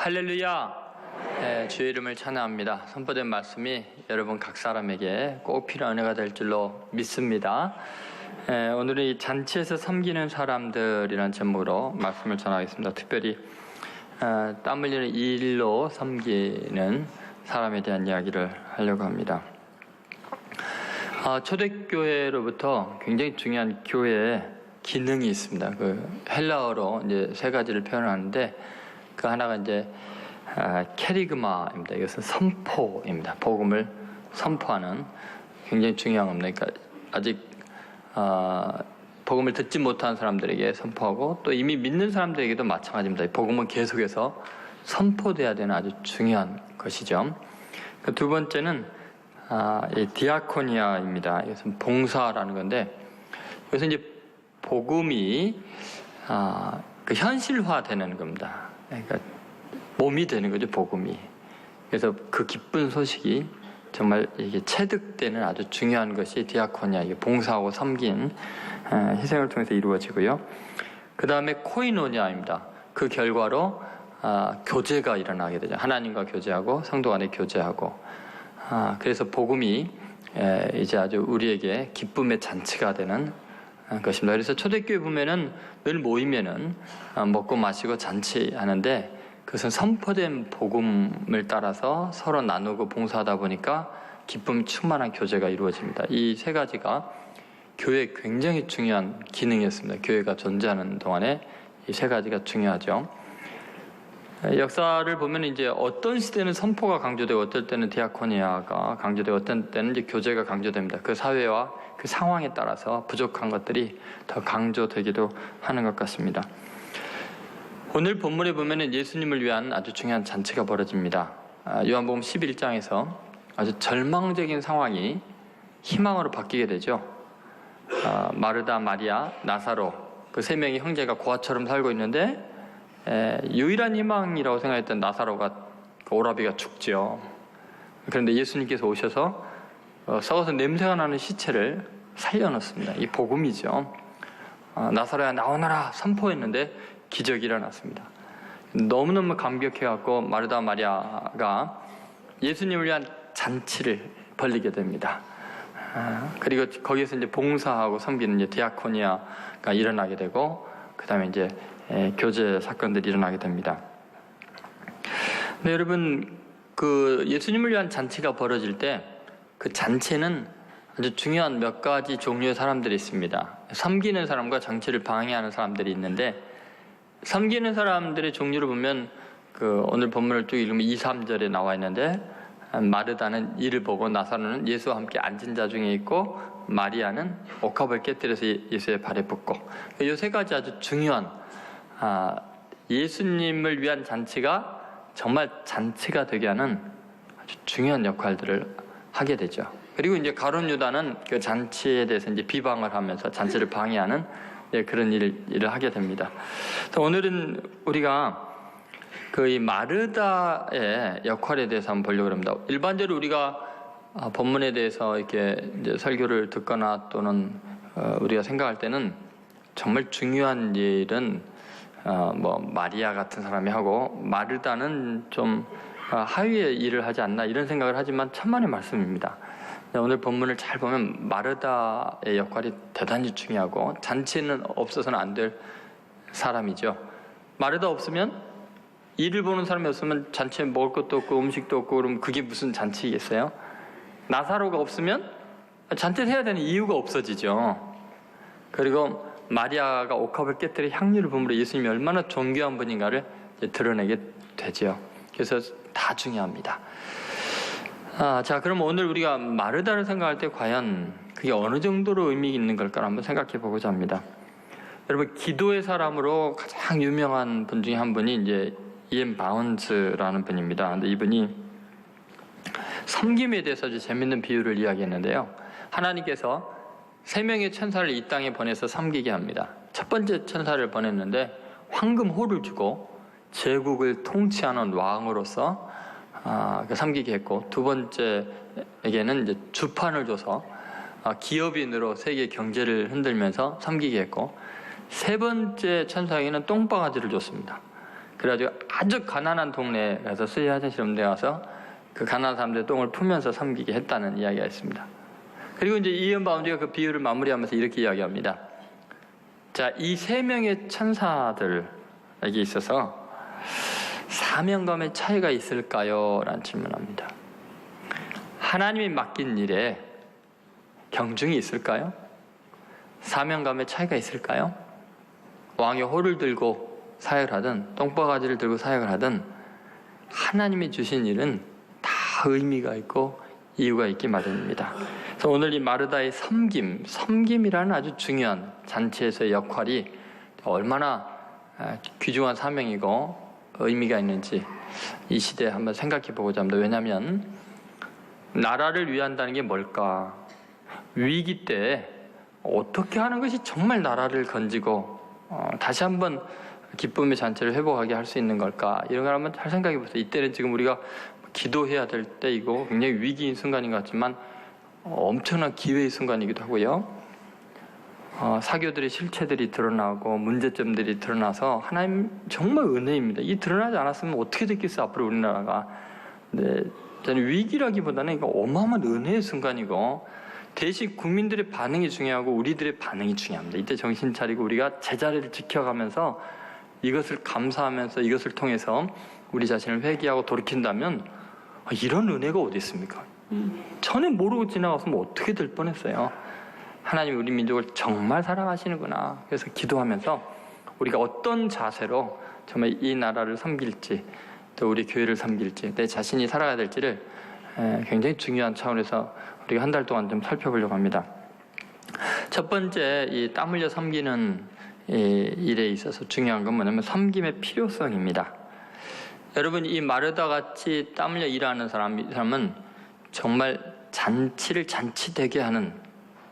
할렐루야! 주의 이름을 찬양합니다. 선포된 말씀이 여러분 각 사람에게 꼭 필요한 은혜가 될 줄로 믿습니다. 오늘은 이 잔치에서 섬기는 사람들이라는 제목으로 말씀을 전하겠습니다. 특별히 땀 흘리는 일로 섬기는 사람에 대한 이야기를 하려고 합니다. 초대교회로부터 굉장히 중요한 교회의 기능이 있습니다. 그 헬라어로 이제 세 가지를 표현하는데 그 하나가 이제 캐리그마입니다. 이것은 선포입니다. 복음을 선포하는 굉장히 중요한 겁니다. 그러니까 아직 복음을 듣지 못한 사람들에게 선포하고 또 이미 믿는 사람들에게도 마찬가지입니다. 복음은 계속해서 선포돼야 되는 아주 중요한 것이죠. 그 두 번째는 이 디아코니아입니다. 이것은 봉사라는 건데 이것은 이제 복음이 그 현실화되는 겁니다. 그러니까 몸이 되는 거죠, 복음이. 그래서 그 기쁜 소식이 정말 이게 체득되는 아주 중요한 것이 디아코니아, 이게 봉사하고 섬긴 희생을 통해서 이루어지고요. 그 다음에 코이노니아입니다. 그 결과로 교제가 일어나게 되죠. 하나님과 교제하고 성도 간에 교제하고. 그래서 복음이 이제 아주 우리에게 기쁨의 잔치가 되는 것입니다. 그래서 초대교회 보면은 늘 모이면은 먹고 마시고 잔치하는데 그것은 선포된 복음을 따라서 서로 나누고 봉사하다 보니까 기쁨 충만한 교제가 이루어집니다. 이 세 가지가 교회의 굉장히 중요한 기능이었습니다. 교회가 존재하는 동안에 이 세 가지가 중요하죠. 역사를 보면 이제 어떤 시대는 선포가 강조되고 어떨 때는 디아코니아가 강조되고 어떤 때는 이제 교제가 강조됩니다. 그 사회와 그 상황에 따라서 부족한 것들이 더 강조되기도 하는 것 같습니다. 오늘 본문에 보면 예수님을 위한 아주 중요한 잔치가 벌어집니다. 요한복음 11장에서 아주 절망적인 상황이 희망으로 바뀌게 되죠. 마르다, 마리아, 나사로 그 세 명의 형제가 고아처럼 살고 있는데 유일한 희망이라고 생각했던 나사로가 그 오라비가 죽죠. 그런데 예수님께서 오셔서 썩어서 냄새가 나는 시체를 살려놓습니다. 이 복음이죠. 나사로야 나오너라 선포했는데 기적이 일어났습니다. 너무너무 감격해갖고 마르다 마리아가 예수님을 위한 잔치를 벌리게 됩니다. 그리고 거기에서 이제 봉사하고 섬기는 이제 디아코니아가 일어나게 되고 그 다음에 이제 교제 사건들이 일어나게 됩니다. 네, 여러분 그 예수님을 위한 잔치가 벌어질 때 그 잔치는 아주 중요한 몇 가지 종류의 사람들이 있습니다. 섬기는 사람과 잔치를 방해하는 사람들이 있는데 섬기는 사람들의 종류를 보면 그 오늘 본문을 쭉 읽으면 2, 3절에 나와 있는데 마르다는 이를 보고 나사로는 예수와 함께 앉은 자 중에 있고 마리아는 옥합을 깨뜨려서 예수의 발에 붓고 이 세 가지 아주 중요한 예수님을 위한 잔치가 정말 잔치가 되게 하는 아주 중요한 역할들을 하게 되죠. 그리고 이제 가룟 유다는 그 잔치에 대해서 이제 비방을 하면서 잔치를 방해하는 그런 일을 하게 됩니다. 그래서 오늘은 우리가 그 이 마르다의 역할에 대해서 한번 보려고 합니다. 일반적으로 우리가 본문에 대해서 이렇게 이제 설교를 듣거나 또는 우리가 생각할 때는 정말 중요한 일은 뭐 마리아 같은 사람이 하고 마르다는 좀 하위의 일을 하지 않나 이런 생각을 하지만 천만의 말씀입니다. 오늘 본문을 잘 보면 마르다의 역할이 대단히 중요하고 잔치는 없어서는 안 될 사람이죠. 마르다 없으면 일을 보는 사람이 없으면 잔치에 먹을 것도 없고 음식도 없고 그러면 그게 무슨 잔치겠어요? 나사로가 없으면 잔치를 해야 되는 이유가 없어지죠. 그리고 마리아가 옥합을 깨뜨려 향유를 부음으로 예수님이 얼마나 존귀한 분인가를 드러내게 되죠. 그래서 다 중요합니다. 자, 그럼 오늘 우리가 마르다를 생각할 때 과연 그게 어느 정도로 의미 있는 걸까 한번 생각해 보고자 합니다. 여러분, 기도의 사람으로 가장 유명한 분 중에 한 분이 이제 이엔 바운스라는 분입니다. 근데 이분이 섬김에 대해서 아주 재밌는 비유를 이야기했는데요. 하나님께서 세 명의 천사를 이 땅에 보내서 섬기게 합니다. 첫 번째 천사를 보냈는데 황금호를 주고 제국을 통치하는 왕으로서 섬기게 했고 두 번째에게는 이제 주판을 줘서 기업인으로 세계 경제를 흔들면서 섬기게 했고 세 번째 천사에게는 똥바가지를 줬습니다. 그래가지고 아주 가난한 동네에 가서 수지 화장실 없는 데 가서 그 가난한 사람들의 똥을 풀면서 섬기게 했다는 이야기가 있습니다. 그리고 이제 이언 바운디가 그 비유를 마무리하면서 이렇게 이야기합니다. 자, 이 3명의 천사들에게 있어서 사명감의 차이가 있을까요? 라는 질문합니다. 하나님이 맡긴 일에 경중이 있을까요? 사명감의 차이가 있을까요? 왕의 호를 들고 사역을 하든 똥바가지를 들고 사역을 하든 하나님이 주신 일은 다 의미가 있고 이유가 있기 마련입니다. 그래서 오늘 이 마르다의 섬김이라는 아주 중요한 잔치에서의 역할이 얼마나 귀중한 사명이고 의미가 있는지 이 시대에 한번 생각해 보고자 합니다. 왜냐하면 나라를 위한다는 게 뭘까? 위기 때 어떻게 하는 것이 정말 나라를 건지고 다시 한번 기쁨의 잔치를 회복하게 할 수 있는 걸까? 이런 걸 한번 잘 생각해 보세요. 이때는 지금 우리가 기도해야 될 때이고 굉장히 위기인 순간인 것 같지만 엄청난 기회의 순간이기도 하고요. 사교들의 실체들이 드러나고 문제점들이 드러나서 하나님 정말 은혜입니다. 이 드러나지 않았으면 어떻게 됐겠어요, 앞으로 우리나라가. 네, 저는 위기라기보다는 이거 어마어마한 은혜의 순간이고 대신 국민들의 반응이 중요하고 우리들의 반응이 중요합니다. 이때 정신 차리고 우리가 제자리를 지켜가면서 이것을 감사하면서 이것을 통해서 우리 자신을 회개하고 돌이킨다면 이런 은혜가 어디 있습니까? 전에 모르고 지나갔으면 어떻게 될 뻔했어요. 하나님이 우리 민족을 정말 사랑하시는구나. 그래서 기도하면서 우리가 어떤 자세로 정말 이 나라를 섬길지 또 우리 교회를 섬길지 내 자신이 살아가야 될지를 굉장히 중요한 차원에서 우리가 한 달 동안 좀 살펴보려고 합니다. 첫 번째, 이 땀 흘려 섬기는 일에 있어서 중요한 건 뭐냐면 섬김의 필요성입니다. 여러분, 이 마르다 같이 땀 흘려 일하는 사람은 정말 잔치를 잔치되게 하는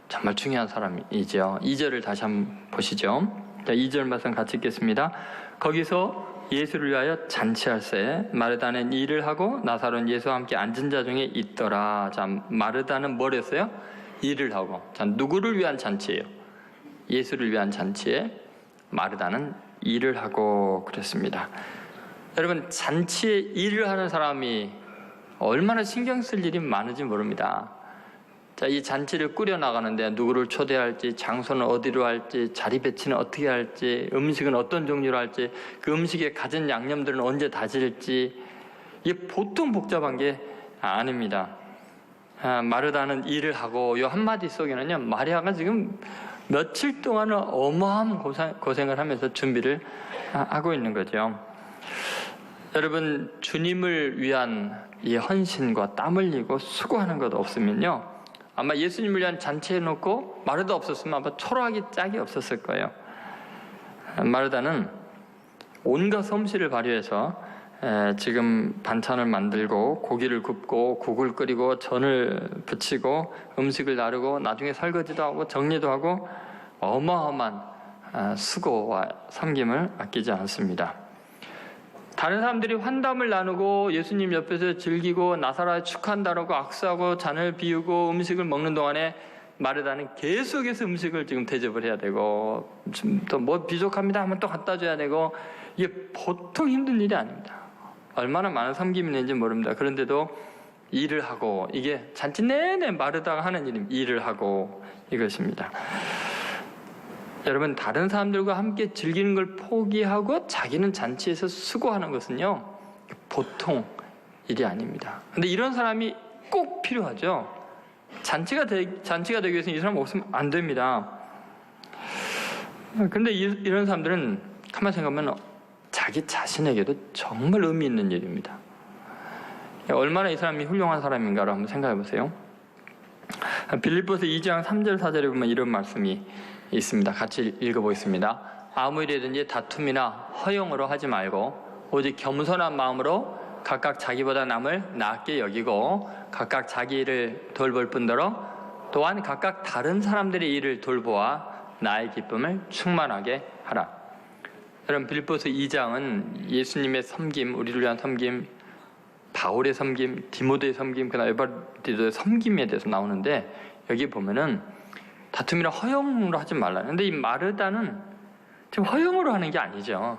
정말 중요한 사람이죠. 2절을 다시 한번 보시죠. 자, 2절 말씀 같이 읽겠습니다. 거기서 예수를 위하여 잔치할새 마르다는 일을 하고 나사로는 예수와 함께 앉은 자 중에 있더라. 자, 마르다는 뭘 했어요? 일을 하고. 자, 누구를 위한 잔치예요? 예수를 위한 잔치에 마르다는 일을 하고 그랬습니다. 여러분, 잔치에 일을 하는 사람이 얼마나 신경 쓸 일이 많은지 모릅니다. 자, 이 잔치를 꾸려나가는데 누구를 초대할지, 장소는 어디로 할지, 자리 배치는 어떻게 할지, 음식은 어떤 종류로 할지, 그 음식에 갖은 양념들은 언제 다질지, 이게 보통 복잡한 게 아닙니다. 마르다는 일을 하고 이 한마디 속에는요, 마리아가 지금 며칠 동안은 어마어마한 고생을 하면서 준비를 하고 있는 거죠. 여러분, 주님을 위한 이 헌신과 땀 흘리고 수고하는 것 없으면요, 아마 예수님을 위한 잔치해 놓고 마르다 없었으면 아마 초라하기 짝이 없었을 거예요. 마르다는 온갖 솜씨를 발휘해서 지금 반찬을 만들고 고기를 굽고 국을 끓이고 전을 부치고 음식을 나르고 나중에 설거지도 하고 정리도 하고 어마어마한 수고와 섬김을 아끼지 않습니다. 다른 사람들이 환담을 나누고 예수님 옆에서 즐기고 나사렛 축하한다라고 악수하고 잔을 비우고 음식을 먹는 동안에 마르다는 계속해서 음식을 지금 대접을 해야 되고 또 뭐 부족합니다 하면 또 갖다 줘야 되고 이게 보통 힘든 일이 아닙니다. 얼마나 많은 섬김이 있는지 모릅니다. 그런데도 일을 하고 이게 잔치 내내 마르다가 하는 일입니다. 일을 하고 이것입니다. 여러분, 다른 사람들과 함께 즐기는 걸 포기하고 자기는 잔치에서 수고하는 것은요, 보통 일이 아닙니다. 근데 이런 사람이 꼭 필요하죠. 잔치가 되기 위해서는 이 사람 없으면 안 됩니다. 근데 이런 사람들은 가만히 생각하면 자기 자신에게도 정말 의미 있는 일입니다. 얼마나 이 사람이 훌륭한 사람인가를 한번 생각해 보세요. 빌립보서 2장 3절 4절에 보면 이런 말씀이 있습니다. 같이 읽어보겠습니다. 아무 일이든지 다툼이나 허용으로 하지 말고 오직 겸손한 마음으로 각각 자기보다 남을 낫게 여기고 각각 자기 일을 돌볼 뿐더러 또한 각각 다른 사람들의 일을 돌보아 나의 기쁨을 충만하게 하라. 여러분, 빌립보서 2장은 예수님의 섬김, 우리를 위한 섬김, 바울의 섬김, 디모데의 섬김, 그다음에 에바디도의 섬김에 대해서 나오는데 여기 보면은 다툼이나 허용으로 하지 말라. 근데 이 마르다는 지금 허용으로 하는 게 아니죠.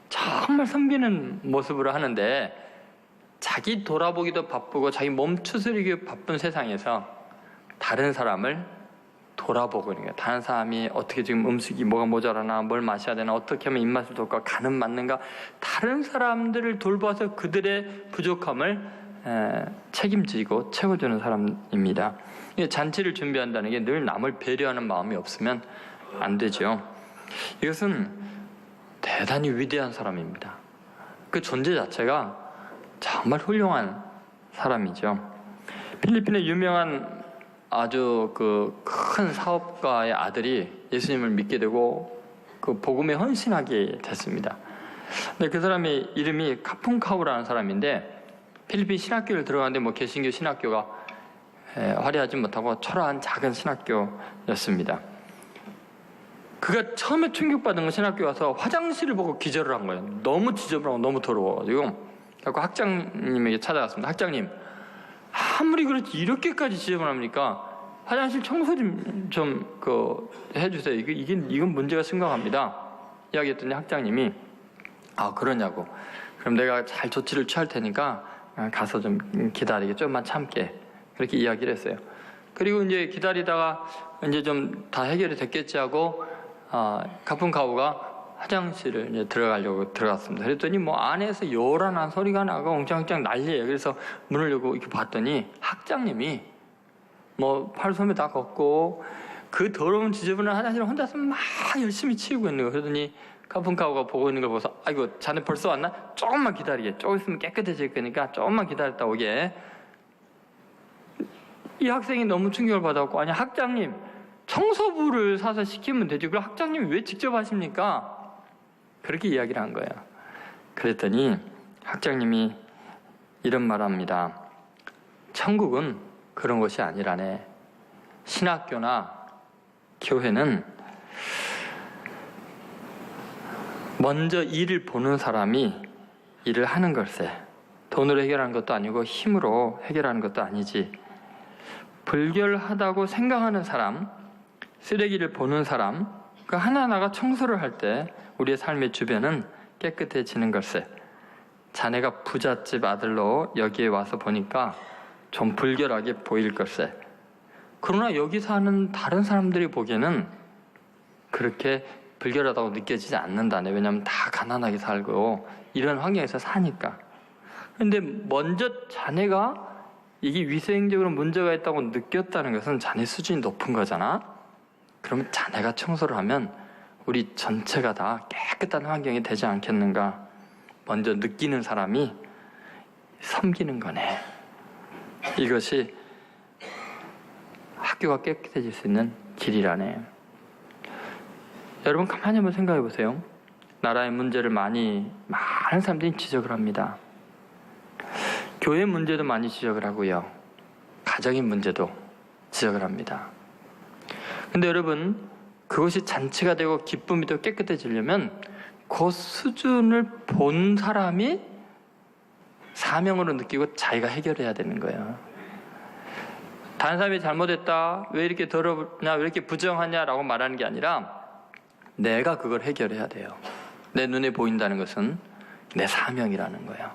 정말 섬기는 모습으로 하는데 자기 돌아보기도 바쁘고 자기 몸 추스리기 바쁜 세상에서 다른 사람을 돌아보고 있는 거예요. 다른 사람이 어떻게 지금 음식이 뭐가 모자라나 뭘 마셔야 되나 어떻게 하면 입맛을 돋고 간은 맞는가 다른 사람들을 돌봐서 그들의 부족함을 책임지고 채워주는 사람입니다. 잔치를 준비한다는 게 늘 남을 배려하는 마음이 없으면 안 되죠. 이것은 대단히 위대한 사람입니다. 그 존재 자체가 정말 훌륭한 사람이죠. 필리핀의 유명한 아주 그 큰 사업가의 아들이 예수님을 믿게 되고 그 복음에 헌신하게 됐습니다. 근데 그 사람의 이름이 카푼카우라는 사람인데 필리핀 신학교를 들어갔는데 뭐 개신교 신학교가 화려하지 못하고 초라한 작은 신학교였습니다. 그가 처음에 충격받은 건 신학교 가서 화장실을 보고 기절을 한 거예요. 너무 지저분하고 너무 더러워가지고 그래서 학장님에게 찾아갔습니다. 학장님, 아무리 그렇지 이렇게까지 지저분합니까? 화장실 청소 좀 해주세요. 이건 문제가 심각합니다. 이야기했더니 학장님이 그러냐고. 그럼 내가 잘 조치를 취할 테니까 가서 좀 기다리게 좀만 참게 그렇게 이야기를 했어요. 그리고 이제 기다리다가 이제 좀 다 해결이 됐겠지 하고 카푼카우가 화장실을 이제 들어가려고 들어갔습니다. 그랬더니 뭐 안에서 요란한 소리가 나고 엉짱엉짱 난리예요. 그래서 문을 열고 이렇게 봤더니 학장님이 뭐 팔소매 다 걷고 그 더러운 지저분한 화장실을 혼자서 막 열심히 치우고 있는 거예요. 그러더니 카푼카우가 보고 있는 걸 보고서 아이고 자네 벌써 왔나? 조금만 기다리게. 조금 있으면 깨끗해질 거니까 조금만 기다렸다 오게. 이 학생이 너무 충격을 받았고 아니 학장님 청소부를 사서 시키면 되지. 그럼 학장님이 왜 직접 하십니까? 그렇게 이야기를 한 거예요. 그랬더니 학장님이 이런 말을 합니다. 천국은 그런 것이 아니라네. 신학교나 교회는 먼저 일을 보는 사람이 일을 하는 걸세. 돈으로 해결하는 것도 아니고 힘으로 해결하는 것도 아니지. 불결하다고 생각하는 사람, 쓰레기를 보는 사람, 그 하나하나가 청소를 할 때 우리의 삶의 주변은 깨끗해지는 걸세. 자네가 부잣집 아들로 여기에 와서 보니까 좀 불결하게 보일 걸세. 그러나 여기 사는 다른 사람들이 보기에는 그렇게 불결하다고 느껴지지 않는다네. 왜냐하면 다 가난하게 살고 이런 환경에서 사니까. 그런데 먼저 자네가 이게 위생적으로 문제가 있다고 느꼈다는 것은 자네 수준이 높은 거잖아. 그러면 자네가 청소를 하면 우리 전체가 다 깨끗한 환경이 되지 않겠는가. 먼저 느끼는 사람이 섬기는 거네. 이것이 학교가 깨끗해질 수 있는 길이라네. 여러분 가만히 한번 생각해 보세요. 나라의 문제를 많은 사람들이 지적을 합니다. 교회 문제도 많이 지적을 하고요. 가정의 문제도 지적을 합니다. 근데 여러분 그것이 잔치가 되고 기쁨이 더 깨끗해지려면 그 수준을 본 사람이 사명으로 느끼고 자기가 해결해야 되는 거예요. 다른 사람이 잘못했다, 왜 이렇게 더럽냐, 왜 이렇게 부정하냐라고 말하는 게 아니라 내가 그걸 해결해야 돼요. 내 눈에 보인다는 것은 내 사명이라는 거예요.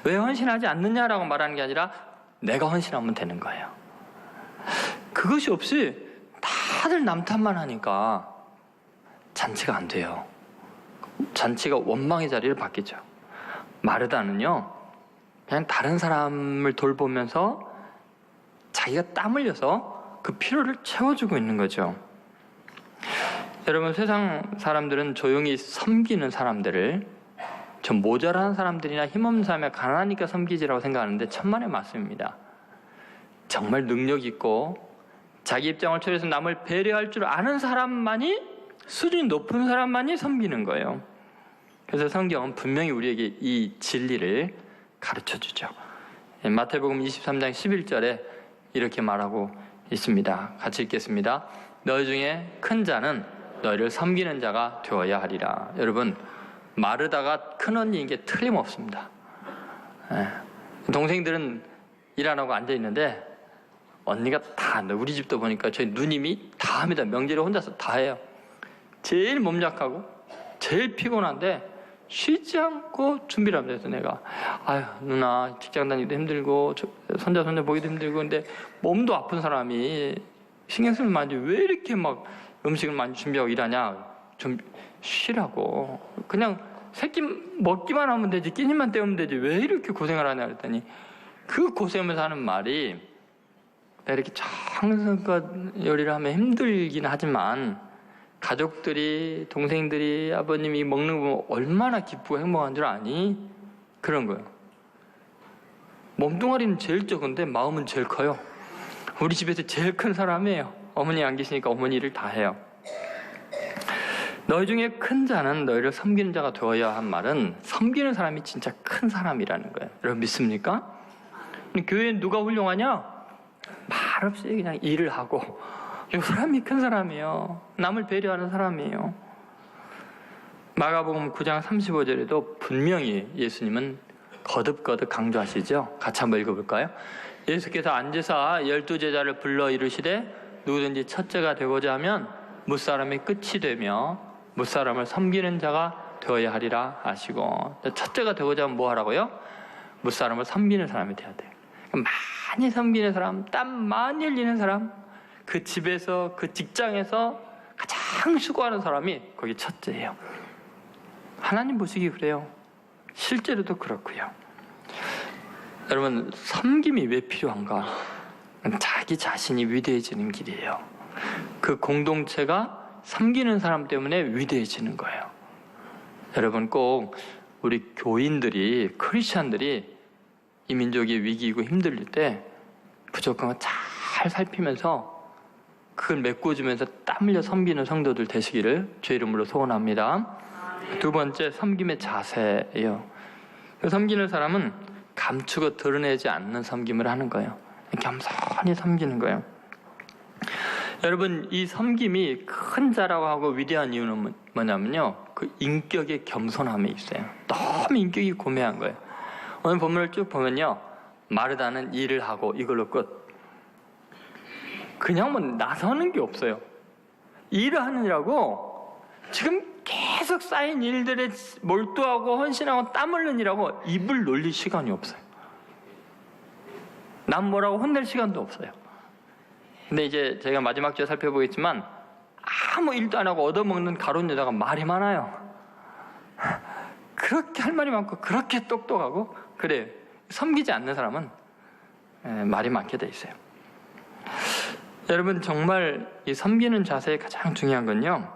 왜 헌신하지 않느냐라고 말하는 게 아니라 내가 헌신하면 되는 거예요. 그것이 없이 다들 남탓만 하니까 잔치가 안 돼요. 잔치가 원망의 자리를 받겠죠. 마르다는요, 그냥 다른 사람을 돌보면서 자기가 땀 흘려서 그 필요를 채워주고 있는 거죠. 여러분 세상 사람들은 조용히 섬기는 사람들을 좀 모자란 사람들이나 힘없는 사람이 가난하니까 섬기지라고 생각하는데 천만의 말씀입니다. 정말 능력 있고 자기 입장을 초래해서 남을 배려할 줄 아는 사람만이, 수준이 높은 사람만이 섬기는 거예요. 그래서 성경은 분명히 우리에게 이 진리를 가르쳐주죠. 마태복음 23장 11절에 이렇게 말하고 있습니다. 같이 읽겠습니다. 너희 중에 큰 자는 너희를 섬기는 자가 되어야 하리라. 여러분 마르다가 큰언니인 게 틀림없습니다. 동생들은 일 안 하고 앉아있는데 언니가 다, 우리 집도 보니까 저희 누님이 다 합니다. 명절에 혼자서 다 해요. 제일 몸 약하고 제일 피곤한데 쉬지 않고 준비를 합니다. 그래서 내가 아유 누나 직장 다니기도 힘들고 손자 손녀 보기도 힘들고 근데 몸도 아픈 사람이 신경 쓰는 많이 왜 이렇게 막 음식을 많이 준비하고 일하냐, 좀 쉬라고, 그냥 새끼 먹기만 하면 되지 끼니만 때우면 되지 왜 이렇게 고생을 하냐 그랬더니 그 고생하면서 하는 말이, 내가 이렇게 정성껏 요리를 하면 힘들긴 하지만 가족들이, 동생들이, 아버님이 먹는 거 보면 얼마나 기쁘고 행복한 줄 아니? 그런 거예요. 몸뚱아리는 제일 적은데 마음은 제일 커요. 우리 집에서 제일 큰 사람이에요. 어머니 안 계시니까 어머니 일을 다 해요. 너희 중에 큰 자는 너희를 섬기는 자가 되어야 한 말은 섬기는 사람이 진짜 큰 사람이라는 거예요. 여러분 믿습니까? 교회에 누가 훌륭하냐? 말없이 그냥 일을 하고, 이 사람이 큰 사람이에요. 남을 배려하는 사람이에요. 마가복음 9장 35절에도 분명히 예수님은 거듭거듭 강조하시죠. 같이 한번 읽어볼까요? 예수께서 앉으사 12제자를 불러 이르시되 누구든지 첫째가 되고자 하면 무사람이 끝이 되며 무사람을 섬기는 자가 되어야 하리라 하시고, 첫째가 되고자 하면 뭐 하라고요? 무사람을 섬기는 사람이 되어야 돼요. 많이 섬기는 사람, 땀 많이 흘리는 사람, 그 집에서, 그 직장에서 가장 수고하는 사람이 거기 첫째예요. 하나님 보시기 그래요. 실제로도 그렇고요. 여러분, 섬김이 왜 필요한가? 자기 자신이 위대해지는 길이에요. 그 공동체가 섬기는 사람 때문에 위대해지는 거예요. 여러분, 꼭 우리 교인들이, 크리스찬들이 이 민족이 위기이고 힘들 때 부족한 거 잘 살피면서 그걸 메꿔주면서 땀 흘려 섬기는 성도들 되시기를 주의 이름으로 소원합니다. 두 번째, 섬김의 자세예요. 섬기는 사람은 감추고 드러내지 않는 섬김을 하는 거예요. 겸손히 섬기는 거예요. 여러분, 이 섬김이 큰 자라고 하고 위대한 이유는 뭐냐면요, 그 인격의 겸손함에 있어요. 너무 인격이 고매한 거예요. 오늘 본문을 쭉 보면요, 마르다는 일을 하고 이걸로 끝. 그냥 뭐 나서는 게 없어요. 일을 하느라고 지금 계속 쌓인 일들에 몰두하고 헌신하고 땀 흘리느라고 입을 놀릴 시간이 없어요. 남 뭐라고 혼낼 시간도 없어요. 근데 이제 제가 마지막 주에 살펴보겠지만 아무 일도 안 하고 얻어먹는 가론 여자가 말이 많아요. 그렇게 할 말이 많고 그렇게 똑똑하고 그래. 섬기지 않는 사람은 말이 많게 돼 있어요. 여러분, 정말 이 섬기는 자세의 가장 중요한 건요,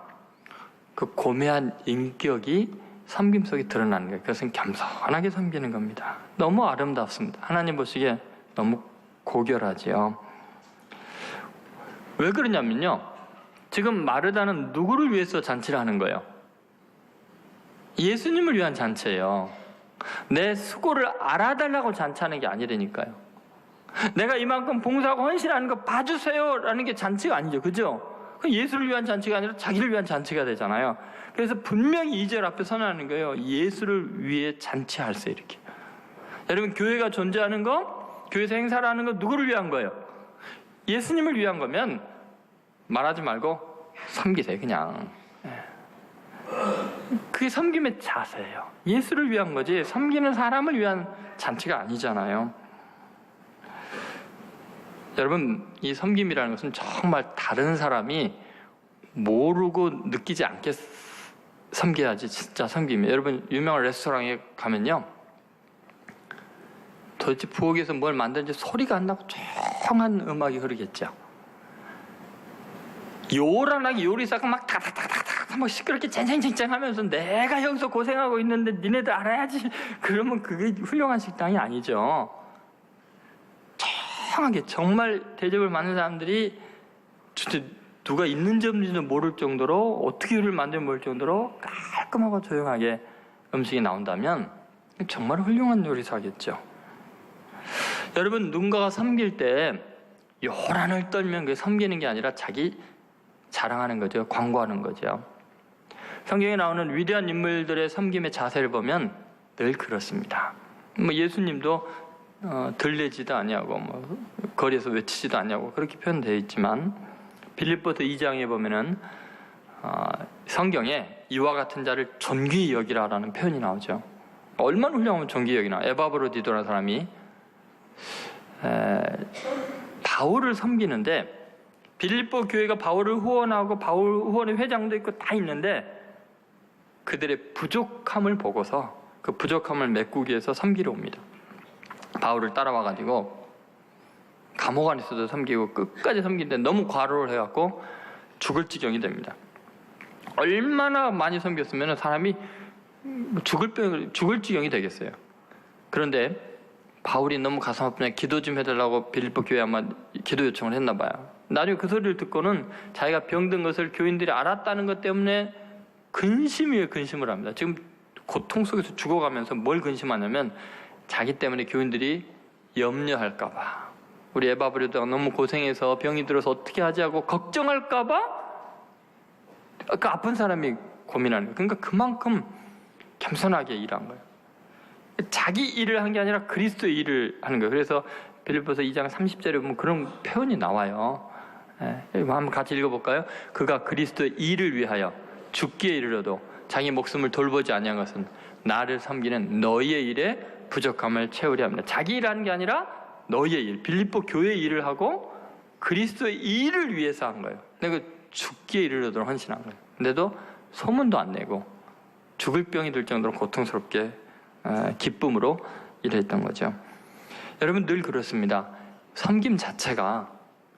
그 고매한 인격이 섬김 속에 드러나는 거예요. 그것은 겸손하게 섬기는 겁니다. 너무 아름답습니다. 하나님 보시기에 너무 고결하지요. 왜 그러냐면요, 지금 마르다는 누구를 위해서 잔치를 하는 거예요? 예수님을 위한 잔치예요. 내 수고를 알아달라고 잔치하는 게 아니라니까요. 내가 이만큼 봉사하고 헌신하는 거 봐주세요 라는 게 잔치가 아니죠. 그죠? 예수를 위한 잔치가 아니라 자기를 위한 잔치가 되잖아요. 그래서 분명히 2절 앞에 선언하는 거예요. 예수를 위해 잔치할세, 이렇게. 여러분, 교회가 존재하는 거, 교회에서 행사를 하는 거 누구를 위한 거예요? 예수님을 위한 거면 말하지 말고 섬기세요, 그냥. 그게 섬김의 자세예요. 예수를 위한 거지 섬기는 사람을 위한 잔치가 아니잖아요. 여러분, 이 섬김이라는 것은 정말 다른 사람이 모르고 느끼지 않게 섬겨야지 진짜 섬김이에요. 여러분, 유명한 레스토랑에 가면요, 도대체 부엌에서 뭘 만드는지 소리가 안 나고 조용한 음악이 흐르겠죠. 요란하게 요리사가 막 다다다다다 막 시끄럽게 쨍쨍쨍쨍 하면서 내가 여기서 고생하고 있는데 니네들 알아야지, 그러면 그게 훌륭한 식당이 아니죠. 조용하게, 정말 대접을 받는 사람들이 진짜 누가 있는지 없는지도 모를 정도로, 어떻게 요리를 만드는지 모를 정도로 깔끔하고 조용하게 음식이 나온다면 정말 훌륭한 요리사겠죠. 여러분, 누군가가 섬길 때 요란을 떨면 그게 섬기는 게 아니라 자기 자랑하는 거죠. 광고하는 거죠. 성경에 나오는 위대한 인물들의 섬김의 자세를 보면 늘 그렇습니다. 뭐 예수님도 들리지도 않냐고, 뭐 거리에서 외치지도 않냐고 그렇게 표현되어 있지만, 빌립보서 2장에 보면은 성경에 이와 같은 자를 존귀히 여기라라는 표현이 나오죠. 얼마나 훌륭하면 존귀히 여기나. 에바브로디도라는 사람이 바울을 섬기는데, 빌립보 교회가 바울을 후원하고 바울 후원의 회장도 있고 다 있는데, 그들의 부족함을 보고서 그 부족함을 메꾸기 위해서 섬기러 옵니다. 바울을 따라와가지고 감옥 안에서도 섬기고 끝까지 섬기는데 너무 과로를 해갖고 죽을 지경이 됩니다. 얼마나 많이 섬겼으면 사람이 죽을 지경이 되겠어요. 그런데 바울이 너무 가슴 아프냐 기도 좀 해달라고 빌립보 교회에 아마 기도 요청을 했나 봐요. 나중에 그 소리를 듣고는 자기가 병든 것을 교인들이 알았다는 것 때문에 근심 위에 근심을 합니다. 지금 고통 속에서 죽어가면서 뭘 근심하냐면 자기 때문에 교인들이 염려할까 봐, 우리 에바브로디도가 너무 고생해서 병이 들어서 어떻게 하지 하고 걱정할까 봐 그 아픈 사람이 고민하는 거예요. 그러니까 그만큼 겸손하게 일한 거예요. 자기 일을 한 게 아니라 그리스도의 일을 하는 거예요. 그래서 빌립보서 2장 30절에 보면 그런 표현이 나와요. 한번 같이 읽어볼까요? 그가 그리스도의 일을 위하여 죽기에 이르러도 자기 목숨을 돌보지 아니한 것은 나를 섬기는 너희의 일에 부족함을 채우려 합니다. 자기 일하는 게 아니라 너희의 일, 빌립보 교회의 일을 하고 그리스도의 일을 위해서 한 거예요. 내가 죽기에 이르러도록 헌신한 거예요. 근데도 소문도 안 내고 죽을 병이 들 정도로 고통스럽게 기쁨으로 일했던 거죠. 여러분, 늘 그렇습니다. 섬김 자체가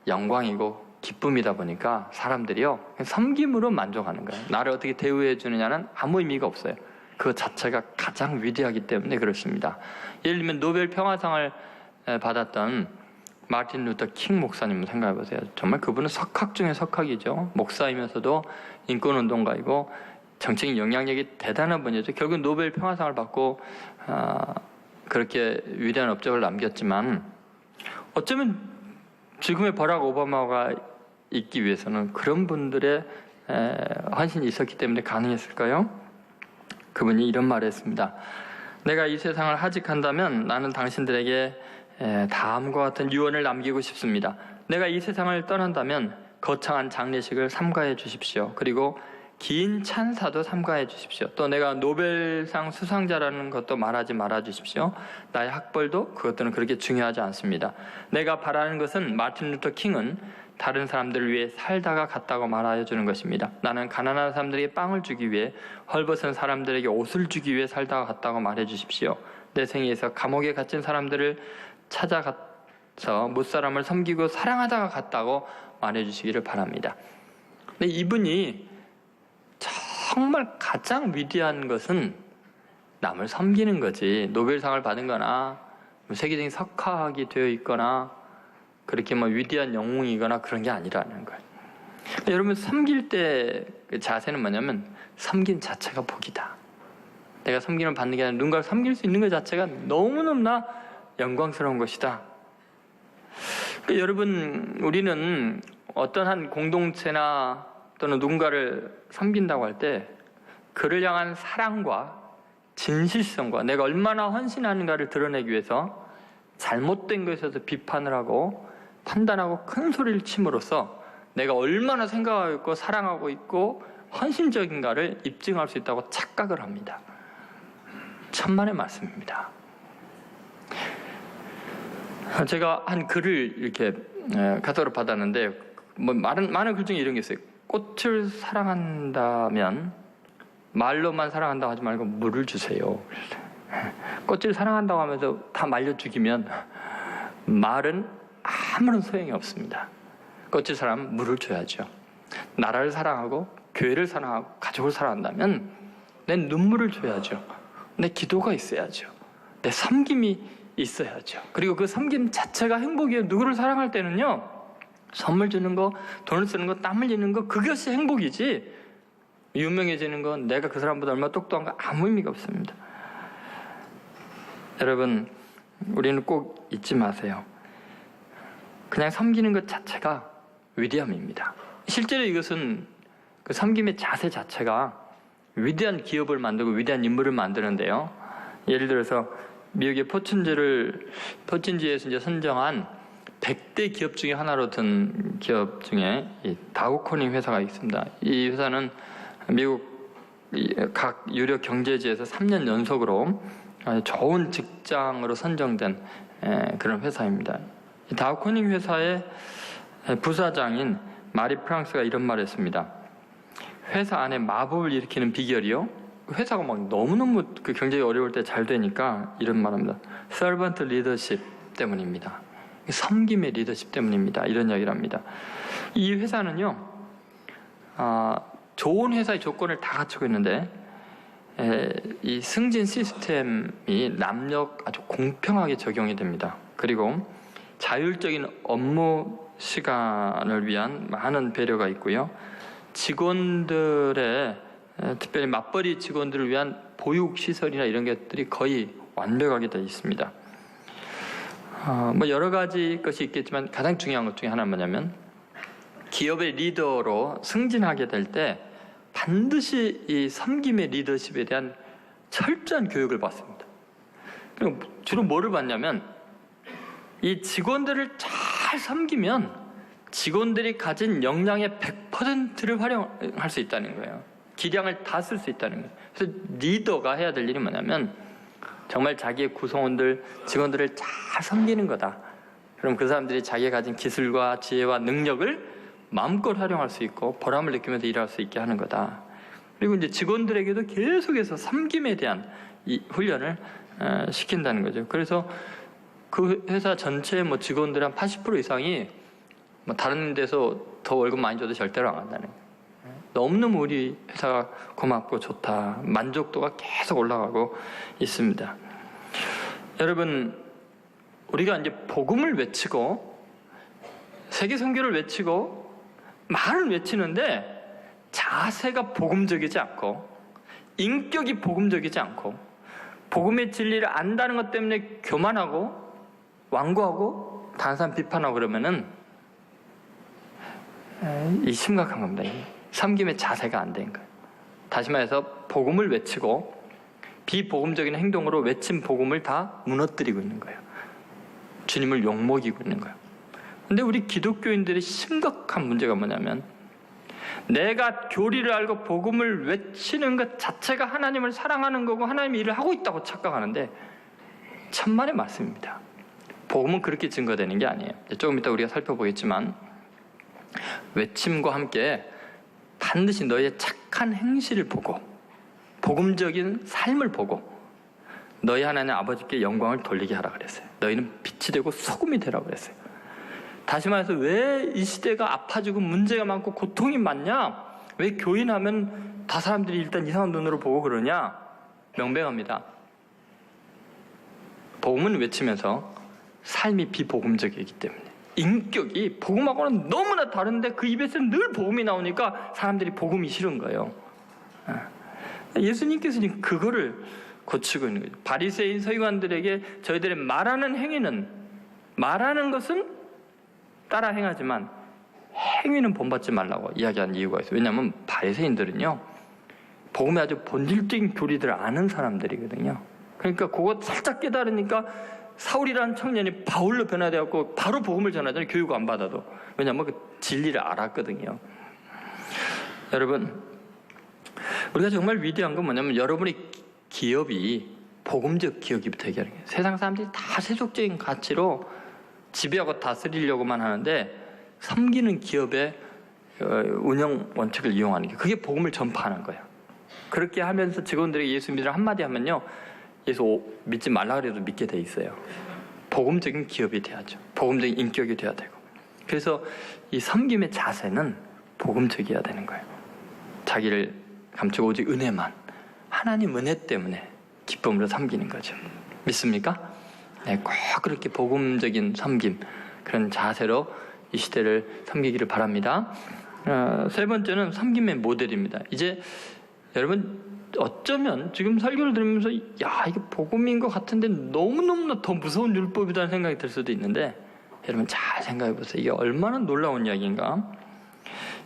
영광이고 기쁨이다 보니까 사람들이요, 섬김으로 만족하는 거예요. 나를 어떻게 대우해 주느냐는 아무 의미가 없어요. 그 자체가 가장 위대하기 때문에 그렇습니다. 예를 들면 노벨 평화상을 받았던 마틴 루터 킹 목사님을 생각해 보세요. 정말 그분은 석학 중에 석학이죠. 목사이면서도 인권운동가이고 정치적 영향력이 대단한 분이죠. 결국 노벨 평화상을 받고 그렇게 위대한 업적을 남겼지만, 어쩌면 지금의 버락 오바마가 있기 위해서는 그런 분들의 헌신이 있었기 때문에 가능했을까요? 그분이 이런 말을 했습니다. 내가 이 세상을 하직한다면 나는 당신들에게 다음과 같은 유언을 남기고 싶습니다. 내가 이 세상을 떠난다면 거창한 장례식을 삼가해 주십시오. 그리고 긴 찬사도 삼가해 주십시오. 또 내가 노벨상 수상자라는 것도 말하지 말아 주십시오. 나의 학벌도 그것들은 그렇게 중요하지 않습니다. 내가 바라는 것은 마틴 루터 킹은 다른 사람들을 위해 살다가 갔다고 말하여 주는 것입니다. 나는 가난한 사람들에게 빵을 주기 위해, 헐벗은 사람들에게 옷을 주기 위해 살다가 갔다고 말해 주십시오. 내 생애에서 감옥에 갇힌 사람들을 찾아가서 무사람을 섬기고 사랑하다가 갔다고 말해 주시기를 바랍니다. 근데 이분이 정말 가장 위대한 것은 남을 섬기는 거지, 노벨상을 받은 거나 세계적인 석학이 되어 있거나 그렇게 위대한 영웅이거나 그런 게 아니라는 거예요. 여러분, 섬길 때 그 자세는 뭐냐면 섬긴 자체가 복이다. 내가 섬기는 받는 게 아니라 누군가를 섬길 수 있는 것 자체가 너무너무나 영광스러운 것이다. 그러니까 여러분, 우리는 어떤 한 공동체나 또는 누군가를 섬긴다고 할 때 그를 향한 사랑과 진실성과 내가 얼마나 헌신하는가를 드러내기 위해서 잘못된 것에 대해서 비판을 하고 판단하고 큰 소리를 침으로써 내가 얼마나 생각하고 있고 사랑하고 있고 헌신적인가를 입증할 수 있다고 착각을 합니다. 천만의 말씀입니다. 제가 한 글을 이렇게 카톡으로 받았는데 많은 글 중에 이런 게 있어요. 꽃을 사랑한다면 말로만 사랑한다고 하지 말고 물을 주세요. 꽃을 사랑한다고 하면서 다 말려 죽이면 말은 아무런 소용이 없습니다. 꽃을 사랑하면 물을 줘야죠. 나라를 사랑하고 교회를 사랑하고 가족을 사랑한다면 내 눈물을 줘야죠. 내 기도가 있어야죠. 내 섬김이 있어야죠. 그리고 그 섬김 자체가 행복이에요. 누구를 사랑할 때는요, 선물 주는 거, 돈을 쓰는 거, 땀 흘리는 거, 그것이 행복이지, 유명해지는 건 내가 그 사람보다 얼마나 똑똑한가 아무 의미가 없습니다. 여러분, 우리는 꼭 잊지 마세요. 그냥 섬기는 것 자체가 위대함입니다. 실제로 이것은 그 섬김의 자세 자체가 위대한 기업을 만들고 위대한 인물을 만드는데요. 예를 들어서 미국의 포춘지에서 이제 선정한 100대 기업 중에 하나로 든 기업 중에 이 다우코닝 회사가 있습니다. 이 회사는 미국 각 유력 경제지에서 3년 연속으로 아주 좋은 직장으로 선정된 그런 회사입니다. 다우코닝 회사의 부사장인 마리 프랑스가 이런 말을 했습니다. 회사 안에 마법을 일으키는 비결이요, 회사가 막 너무너무 그 경제가 어려울 때 잘 되니까 이런 말합니다. Servant leadership 때문입니다. 섬김의 리더십 때문입니다. 이런 이야기를 합니다. 이 회사는요, 좋은 회사의 조건을 다 갖추고 있는데 이 승진 시스템이 남녀 아주 공평하게 적용이 됩니다. 그리고 자율적인 업무 시간을 위한 많은 배려가 있고요. 직원들의 특별히 맞벌이 직원들을 위한 보육시설이나 이런 것들이 거의 완벽하게 되어 있습니다. 뭐 여러 가지 것이 있겠지만 가장 중요한 것 중에 하나는 뭐냐면 기업의 리더로 승진하게 될 때 반드시 이 섬김의 리더십에 대한 철저한 교육을 받습니다. 그리고 주로 뭐를 받냐면 이 직원들을 잘 섬기면 직원들이 가진 역량의 100%를 활용할 수 있다는 거예요. 기량을 다 쓸 수 있다는 거예요. 그래서 리더가 해야 될 일이 뭐냐면 정말 자기의 구성원들, 직원들을 잘 섬기는 거다. 그럼 그 사람들이 자기가 가진 기술과 지혜와 능력을 마음껏 활용할 수 있고 보람을 느끼면서 일할 수 있게 하는 거다. 그리고 이제 직원들에게도 계속해서 섬김에 대한 이 훈련을 시킨다는 거죠. 그래서 그 회사 전체 뭐 직원들 한 80% 이상이 뭐 다른 데서 더 월급 많이 줘도 절대로 안 간다는 거예요. 너무너무 우리 회사가 고맙고 좋다. 만족도가 계속 올라가고 있습니다. 여러분, 우리가 이제 복음을 외치고 세계 선교를 외치고 말을 외치는데 자세가 복음적이지 않고 인격이 복음적이지 않고 복음의 진리를 안다는 것 때문에 교만하고 완고하고 다른 사람 비판하고 그러면은 이 심각한 겁니다. 섬김의 자세가 안 된 거예요. 다시 말해서 복음을 외치고 비복음적인 행동으로 외친 복음을 다 무너뜨리고 있는 거예요. 주님을 욕먹이고 있는 거예요. 근데 우리 기독교인들의 심각한 문제가 뭐냐면 내가 교리를 알고 복음을 외치는 것 자체가 하나님을 사랑하는 거고 하나님의 일을 하고 있다고 착각하는데 천만의 말씀입니다. 복음은 그렇게 증거되는 게 아니에요. 조금 이따 우리가 살펴보겠지만 외침과 함께 반드시 너의 착한 행실을 보고 복음적인 삶을 보고 너희 하나님 아버지께 영광을 돌리게 하라 그랬어요. 너희는 빛이 되고 소금이 되라고 그랬어요. 다시 말해서 왜 이 시대가 아파지고 문제가 많고 고통이 많냐? 왜 교인하면 다 사람들이 일단 이상한 눈으로 보고 그러냐? 명백합니다. 복음은 외치면서 삶이 비복음적이기 때문에 인격이 복음하고는 너무나 다른데 그 입에서 늘 복음이 나오니까 사람들이 복음이 싫은 거예요. 예수님께서는 그거를 고치고 있는 거죠. 바리새인 서기관들에게 저희들의 말하는 것은 따라 행하지만 행위는 본받지 말라고 이야기한 이유가 있어요. 왜냐하면 바리새인들은요 복음의 아주 본질적인 교리들을 아는 사람들이거든요. 그러니까 그거 살짝 깨달으니까 사울이라는 청년이 바울로 변화되었고 바로 복음을 전하잖아요. 교육 안 받아도. 왜냐하면 그 진리를 알았거든요. 여러분, 우리가 정말 위대한 건 뭐냐면 여러분의 기업이 복음적 기업이 되게 하는 거예요. 세상 사람들이 다 세속적인 가치로 지배하고 다스리려고만 하는데 섬기는 기업의 운영 원칙을 이용하는 게 그게 복음을 전파하는 거예요. 그렇게 하면서 직원들에게 예수 믿으라 한마디 하면요 예수 믿지 말라 그래도 믿게 돼 있어요. 복음적인 기업이 돼야죠. 복음적인 인격이 돼야 되고. 그래서 이 섬김의 자세는 복음적이어야 되는 거예요. 자기를 감추고 오직 은혜만 하나님 은혜 때문에 기쁨으로 섬기는 거죠. 믿습니까? 네, 꼭 그렇게 복음적인 섬김 그런 자세로 이 시대를 섬기기를 바랍니다. 세 번째는 섬김의 모델입니다. 이제 여러분 어쩌면 지금 설교를 들으면서 야 이게 복음인 것 같은데 너무너무나 더 무서운 율법이라는 생각이 들 수도 있는데 여러분 잘 생각해 보세요. 이게 얼마나 놀라운 이야기인가.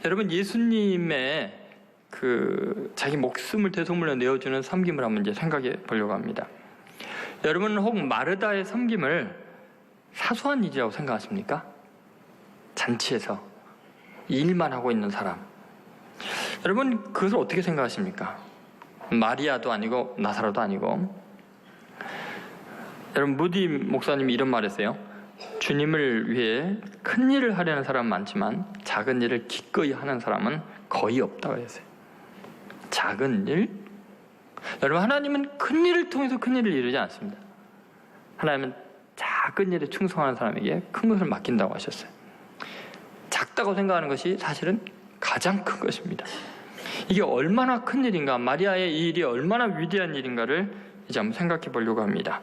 여러분 예수님의 그 자기 목숨을 대속물로 내어주는 섬김을 한번 이제 생각해 보려고 합니다. 여러분은 혹 마르다의 섬김을 사소한 일이라고 생각하십니까? 잔치에서 일만 하고 있는 사람. 여러분 그것을 어떻게 생각하십니까? 마리아도 아니고 나사로도 아니고. 여러분 무디 목사님이 이런 말했어요. 주님을 위해 큰 일을 하려는 사람은 많지만 작은 일을 기꺼이 하는 사람은 거의 없다고 했어요. 작은 일? 여러분 하나님은 큰 일을 통해서 큰 일을 이루지 않습니다. 하나님은 작은 일에 충성하는 사람에게 큰 것을 맡긴다고 하셨어요. 작다고 생각하는 것이 사실은 가장 큰 것입니다. 이게 얼마나 큰 일인가, 마리아의 이 일이 얼마나 위대한 일인가를 이제 한번 생각해 보려고 합니다.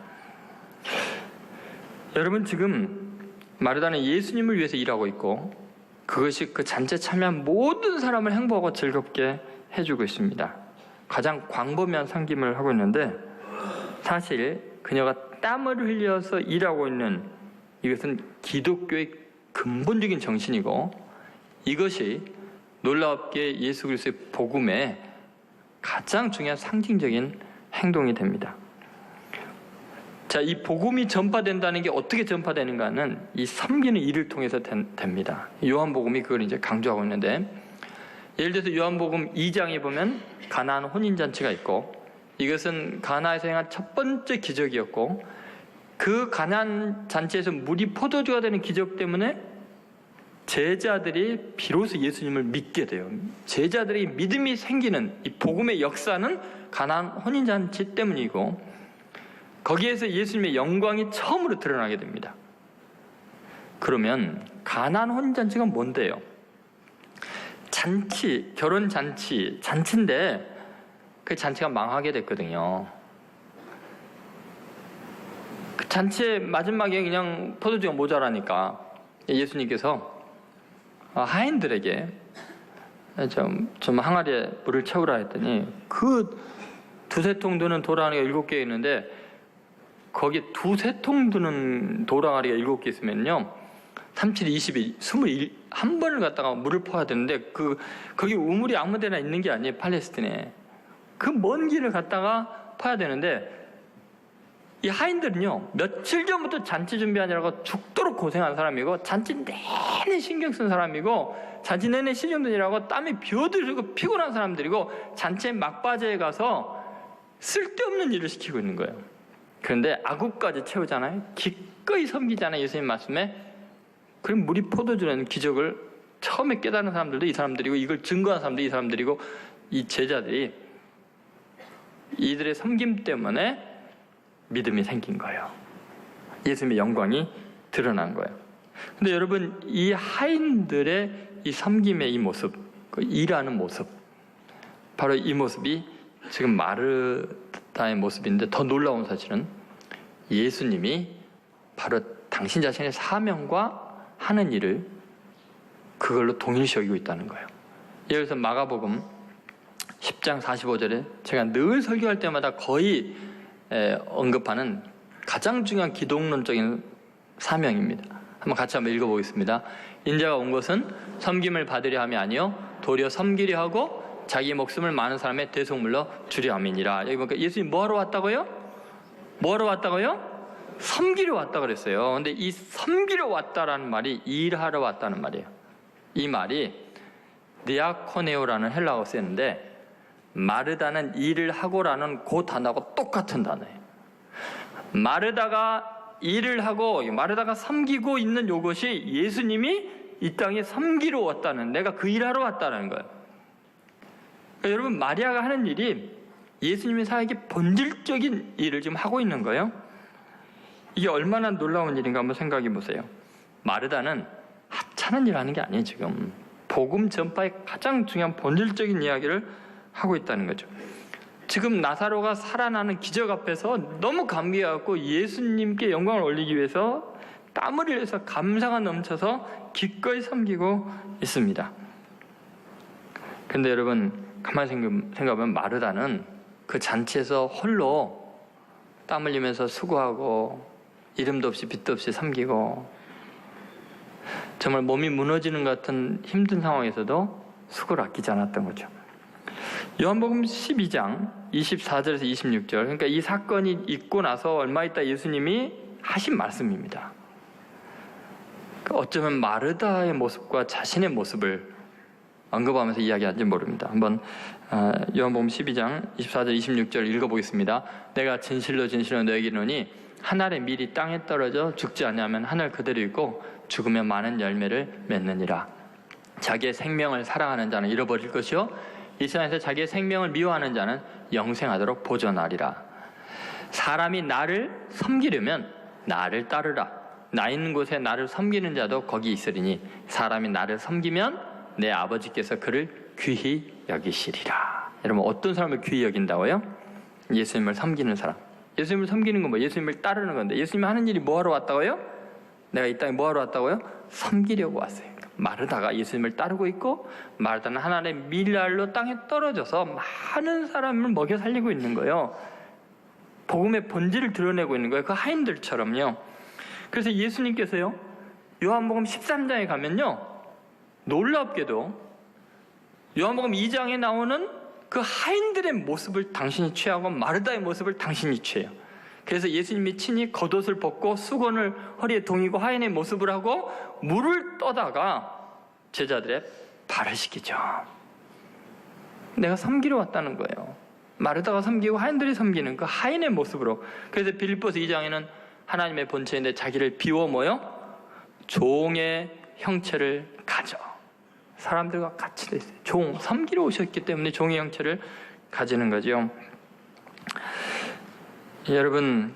여러분 지금 마르다는 예수님을 위해서 일하고 있고 그것이 그 잔치에 참여한 모든 사람을 행복하고 즐겁게 해주고 있습니다. 가장 광범위한 섬김을 하고 있는데 사실 그녀가 땀을 흘려서 일하고 있는 이것은 기독교의 근본적인 정신이고 이것이 놀랍게 예수 그리스도의 복음의 가장 중요한 상징적인 행동이 됩니다. 자, 이 복음이 전파된다는 게 어떻게 전파되는가는 이 섬기는 일을 통해서 됩니다. 요한복음이 그걸 이제 강조하고 있는데 예를 들어서 요한복음 2장에 보면 가나안 혼인잔치가 있고 이것은 가나에서 행한 첫 번째 기적이었고 그 가나안 잔치에서 물이 포도주가 되는 기적 때문에 제자들이 비로소 예수님을 믿게 돼요. 제자들이 믿음이 생기는 이 복음의 역사는 가나안 혼인잔치 때문이고 거기에서 예수님의 영광이 처음으로 드러나게 됩니다. 그러면 가나안 혼인잔치가 뭔데요? 잔치, 결혼잔치, 잔치인데 그 잔치가 망하게 됐거든요. 그 잔치의 마지막에 그냥 포도주가 모자라니까 예수님께서 하인들에게 좀 항아리에 물을 채우라 했더니 그 두세 통 드는 도랑아리가 7개 있는데 거기에 두세 통 드는 도랑아리가 7개 있으면요 37, 22, 21 한 번을 갖다가 물을 퍼야 되는데 거기 우물이 아무 데나 있는 게 아니에요. 팔레스틴에 그 먼 길을 갖다가 퍼야 되는데 이 하인들은요 며칠 전부터 잔치 준비하느라고 죽도록 고생한 사람이고 잔치 내내 신경 쓴 사람이고 잔치 내내 시중들이라고 땀이 비어들고 피곤한 사람들이고 잔치의 막바지에 가서 쓸데없는 일을 시키고 있는 거예요. 그런데 아구까지 채우잖아요. 기꺼이 섬기잖아요. 예수님 말씀에. 그럼 물이 포도주라는 기적을 처음에 깨달은 사람들도 이 사람들이고 이걸 증거한 사람도 이 사람들이고 이 제자들이 이들의 섬김 때문에 믿음이 생긴 거예요. 예수님의 영광이 드러난 거예요. 근데 여러분 이 하인들의 이 섬김의 이 모습, 그 일하는 모습, 바로 이 모습이 지금 마르다의 모습인데 더 놀라운 사실은 예수님이 바로 당신 자신의 사명과 하는 일을 그걸로 동일시 여기고 있다는 거예요. 예를 들어서 마가복음 10장 45절에 제가 늘 설교할 때마다 거의 언급하는 가장 중요한 기독론적인 사명입니다. 한번 읽어보겠습니다. 인자가 온 것은 섬김을 받으려 함이 아니요 도리어 섬기려 하고 자기 목숨을 많은 사람의 대속물로 주려 함이니라. 여기 보니까 예수님 뭐하러 왔다고요? 뭐하러 왔다고요? 섬기려 왔다 그랬어요. 근데 이 섬기려 왔다라는 말이 일하러 왔다는 말이에요. 이 말이 디아코네오라는 헬라어가 쓰였는데 마르다는 일을 하고라는 그 단어하고 똑같은 단어예요. 마르다가 일을 하고 마르다가 섬기고 있는 이것이 예수님이 이 땅에 섬기러 왔다는, 내가 그 일하러 왔다는 거예요. 그러니까 여러분 마리아가 하는 일이 예수님의 사역의 본질적인 일을 지금 하고 있는 거예요. 이게 얼마나 놀라운 일인가 한번 생각해 보세요. 마르다는 하찮은 일을 하는 게 아니에요. 지금 복음 전파의 가장 중요한 본질적인 이야기를 하고 있다는 거죠. 지금 나사로가 살아나는 기적 앞에서 너무 감기해갖고 예수님께 영광을 올리기 위해서 땀을 흘려서 감사가 넘쳐서 기꺼이 섬기고 있습니다. 근데 여러분 가만히 생각하면 마르다는 그 잔치에서 홀로 땀 흘리면서 수고하고 이름도 없이 빛도 없이 섬기고 정말 몸이 무너지는 것 같은 힘든 상황에서도 수고를 아끼지 않았던 거죠. 요한복음 12장 24절에서 26절, 그러니까 이 사건이 있고 나서 얼마 있다 예수님이 하신 말씀입니다. 어쩌면 마르다의 모습과 자신의 모습을 언급하면서 이야기하는지 모릅니다. 한번 요한복음 12장 24절 26절 읽어보겠습니다. 내가 진실로 진실로 너에게 이르노니 한 알의 밀이 땅에 떨어져 죽지 않으면 한 알 그대로 있고 죽으면 많은 열매를 맺느니라. 자기의 생명을 사랑하는 자는 잃어버릴 것이요 이 세상에서 자기의 생명을 미워하는 자는 영생하도록 보존하리라. 사람이 나를 섬기려면 나를 따르라. 나 있는 곳에 나를 섬기는 자도 거기 있으리니 사람이 나를 섬기면 내 아버지께서 그를 귀히 여기시리라. 여러분, 어떤 사람을 귀히 여긴다고요? 예수님을 섬기는 사람. 예수님을 섬기는 건 뭐? 예수님을 따르는 건데, 예수님이 하는 일이 뭐하러 왔다고요? 내가 이 땅에 뭐하러 왔다고요? 섬기려고 왔어요. 마르다가 예수님을 따르고 있고, 마르다는 하나님의 밀알로 땅에 떨어져서 많은 사람을 먹여 살리고 있는 거예요. 복음의 본질을 드러내고 있는 거예요. 그 하인들처럼요. 그래서 예수님께서요, 요한복음 13장에 가면요, 놀랍게도 요한복음 2장에 나오는 그 하인들의 모습을 당신이 취하고 마르다의 모습을 당신이 취해요. 그래서 예수님이 친히 겉옷을 벗고 수건을 허리에 동이고 하인의 모습을 하고 물을 떠다가 제자들의 발을 씻기죠. 내가 섬기러 왔다는 거예요. 마르다가 섬기고 하인들이 섬기는 그 하인의 모습으로. 그래서 빌립보서 2장에는 하나님의 본체인데 자기를 비워 뭐요? 종의 형체를 가져. 사람들과 같이 됐어요. 종, 섬기러 오셨기 때문에 종의 형체를 가지는 거죠. 여러분,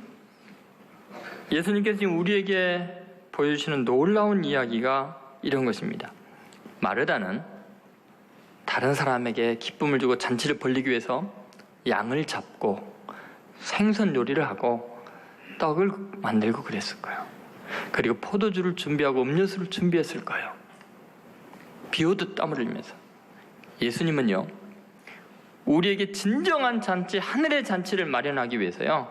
예수님께서 지금 우리에게 보여주시는 놀라운 이야기가 이런 것입니다. 마르다는 다른 사람에게 기쁨을 주고 잔치를 벌리기 위해서 양을 잡고 생선 요리를 하고 떡을 만들고 그랬을 거예요. 그리고 포도주를 준비하고 음료수를 준비했을 거예요. 비 오듯 땀을 흘리면서. 예수님은요, 우리에게 진정한 잔치, 하늘의 잔치를 마련하기 위해서요,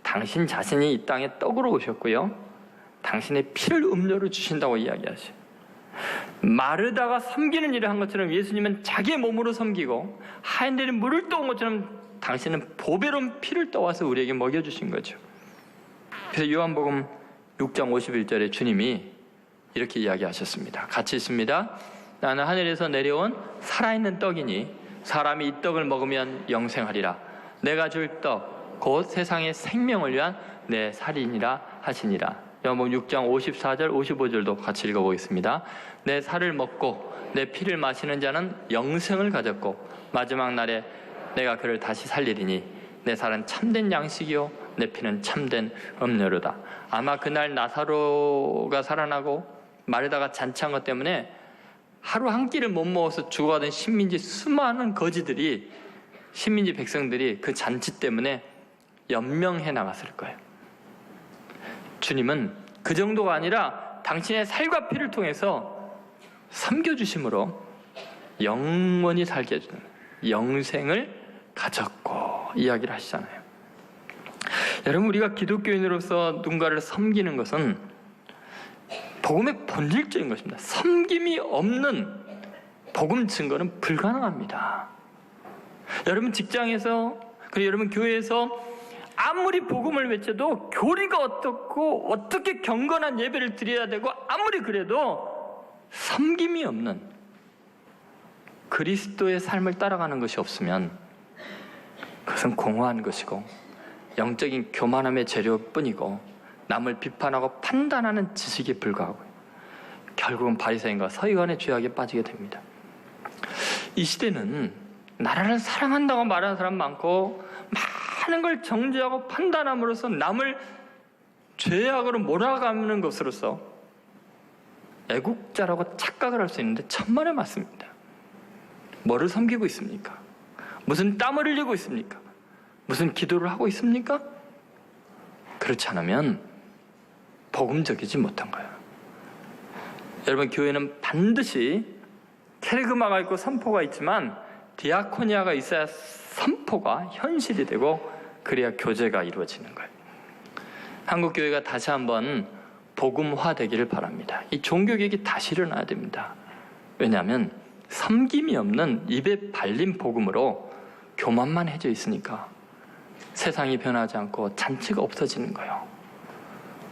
당신 자신이 이 땅에 떡으로 오셨고요, 당신의 피를 음료로 주신다고 이야기하셔요. 마르다가 섬기는 일을 한 것처럼 예수님은 자기의 몸으로 섬기고 하인들이 물을 떠온 것처럼 당신은 보배로운 피를 떠와서 우리에게 먹여주신 거죠. 그래서 요한복음 6장 51절에 주님이 이렇게 이야기하셨습니다. 같이 있습니다. 나는 하늘에서 내려온 살아있는 떡이니 사람이 이 떡을 먹으면 영생하리라. 내가 줄 떡, 곧 세상의 생명을 위한 내 살이니라 하시니라. 요한복음 6장 54절 55절도 같이 읽어보겠습니다. 내 살을 먹고 내 피를 마시는 자는 영생을 가졌고 마지막 날에 내가 그를 다시 살리리니 내 살은 참된 양식이요 내 피는 참된 음료로다. 아마 그날 나사로가 살아나고 마르다가 잔치한 것 때문에 하루 한 끼를 못 먹어서 죽어가던 식민지 수많은 거지들이, 식민지 백성들이 그 잔치 때문에 연명해 나갔을 거예요. 주님은 그 정도가 아니라 당신의 살과 피를 통해서 섬겨주심으로 영원히 살게 해주는 영생을 가졌고 이야기를 하시잖아요. 여러분, 우리가 기독교인으로서 누군가를 섬기는 것은 복음의 본질적인 것입니다. 섬김이 없는 복음 증거는 불가능합니다. 여러분 직장에서, 그리고 여러분 교회에서 아무리 복음을 외쳐도 교리가 어떻고 어떻게 경건한 예배를 드려야 되고 아무리 그래도 섬김이 없는 그리스도의 삶을 따라가는 것이 없으면 그것은 공허한 것이고 영적인 교만함의 재료뿐이고 남을 비판하고 판단하는 지식에 불과하고요. 결국은 바리새인과 서기관의 죄악에 빠지게 됩니다. 이 시대는 나라를 사랑한다고 말하는 사람 많고 많은 걸 정죄하고 판단함으로써 남을 죄악으로 몰아가는 것으로서 애국자라고 착각을 할 수 있는데 천만에 맞습니다. 뭐를 섬기고 있습니까? 무슨 땀을 흘리고 있습니까? 무슨 기도를 하고 있습니까? 그렇지 않으면 복음적이지 못한 거예요. 여러분, 교회는 반드시 케르그마가 있고 선포가 있지만 디아코니아가 있어야 선포가 현실이 되고 그래야 교제가 이루어지는 거예요. 한국 교회가 다시 한번 복음화 되기를 바랍니다. 이 종교개혁이 다시 일어나야 됩니다. 왜냐하면 섬김이 없는 입에 발린 복음으로 교만만 해져 있으니까 세상이 변하지 않고 잔치가 없어지는 거예요.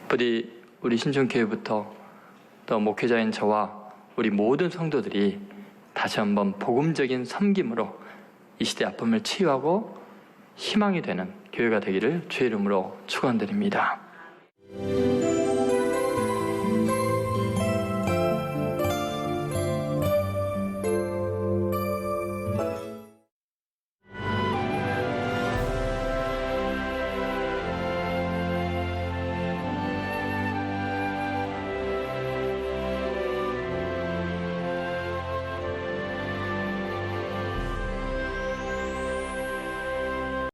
부디 우리 신촌교회부터 또 목회자인 저와 우리 모든 성도들이 다시 한번 복음적인 섬김으로 이 시대 아픔을 치유하고 희망이 되는 교회가 되기를 주의 이름으로 축원드립니다.